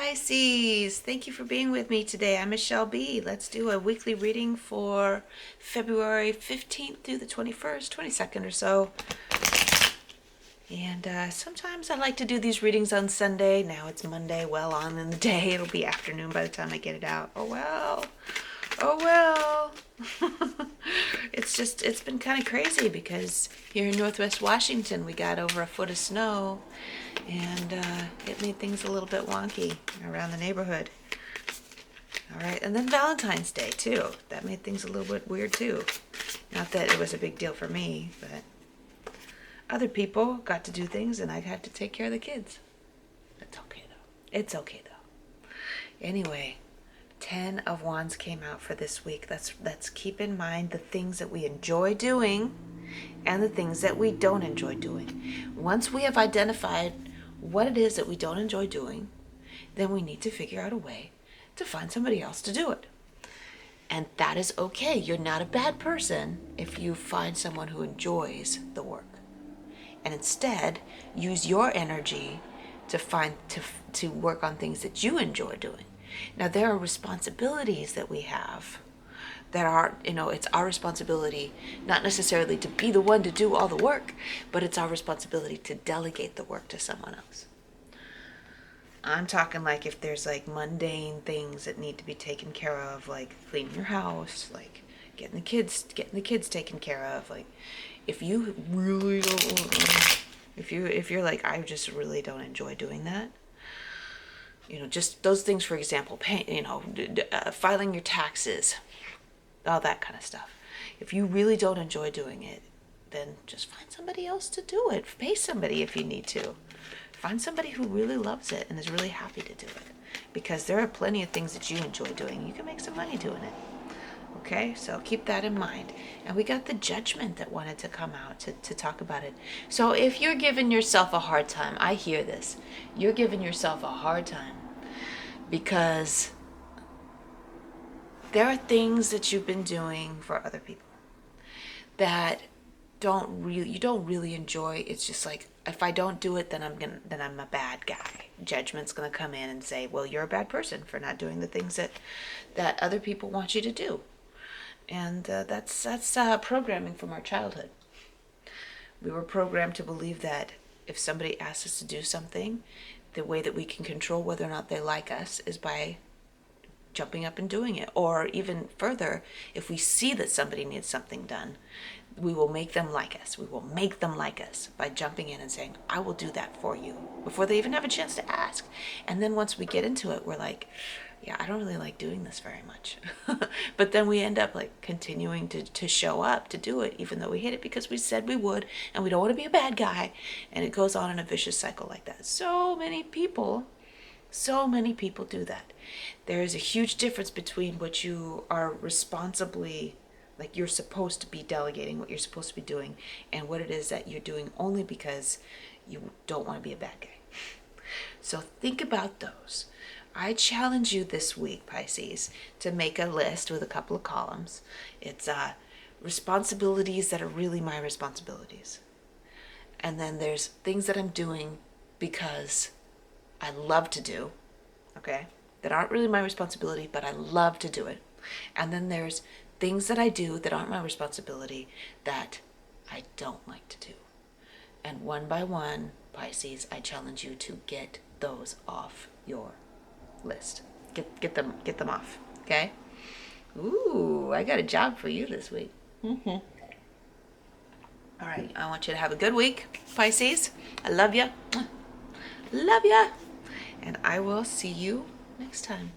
Pisces, thank you for being with me today. I'm Michele B. Let's do a weekly reading for February 15th through the 21st, 22nd or so. And sometimes I like to do these readings on Sunday. Now it's Monday, well on in the day. It'll be afternoon by the time I get it out. Oh well. Oh well. It's been kind of crazy because here in Northwest Washington we got over a foot of snow, and it made things a little bit wonky around the neighborhood. All right, and then Valentine's Day too. That made things a little bit weird too. Not that it was a big deal for me, but other people got to do things and I had to take care of the kids. It's okay though. It's okay though. Anyway, 10 of Wands came out for this week. Let's keep in mind the things that we enjoy doing and the things that we don't enjoy doing. Once we have identified what it is that we don't enjoy doing, then we need to figure out a way to find somebody else to do it. And that is okay. You're not a bad person if you find someone who enjoys the work. And instead, use your energy to work on things that you enjoy doing. Now, there are responsibilities that we have that are, it's our responsibility not necessarily to be the one to do all the work, but it's our responsibility to delegate the work to someone else. I'm talking like if there's like mundane things that need to be taken care of, like cleaning your house, like getting the kids taken care of. Like if you really don't, if you're like, I just really don't enjoy doing that. Just those things, for example, filing your taxes, all that kind of stuff. If you really don't enjoy doing it, then just find somebody else to do it. Pay somebody if you need to. Find somebody who really loves it and is really happy to do it. Because there are plenty of things that you enjoy doing. You can make some money doing it. Okay, so keep that in mind. And we got the Judgment that wanted to come out to talk about it. So if you're giving yourself a hard time, I hear this. You're giving yourself a hard time because there are things that you've been doing for other people that you don't really enjoy. It's just like, if I don't do it, then I'm a bad guy. Judgment's gonna come in and say, well, you're a bad person for not doing the things that other people want you to do. And that's programming from our childhood. We were programmed to believe that if somebody asks us to do something, the way that we can control whether or not they like us is by jumping up and doing it. Or even further, if we see that somebody needs something done, we will make them like us. We will make them like us by jumping in and saying, I will do that for you, before they even have a chance to ask. And then once we get into it, we're like, yeah, I don't really like doing this very much. But then we end up like continuing to show up to do it, even though we hate it because we said we would, and we don't want to be a bad guy. And it goes on in a vicious cycle like that. So many people do that. There is a huge difference between what you are responsibly, like you're supposed to be delegating, what you're supposed to be doing, and what it is that you're doing only because you don't want to be a bad guy. So think about those. I challenge you this week, Pisces, to make a list with a couple of columns. It's responsibilities that are really my responsibilities. And then there's things that I'm doing because I love to do, okay, that aren't really my responsibility, but I love to do it. And then there's things that I do that aren't my responsibility that I don't like to do. And one by one, Pisces, I challenge you to get those off your list. Get them off, okay? Ooh, I got a job for you this week. All right, I want you to have a good week, Pisces. I love you. Love ya. And I will see you next time.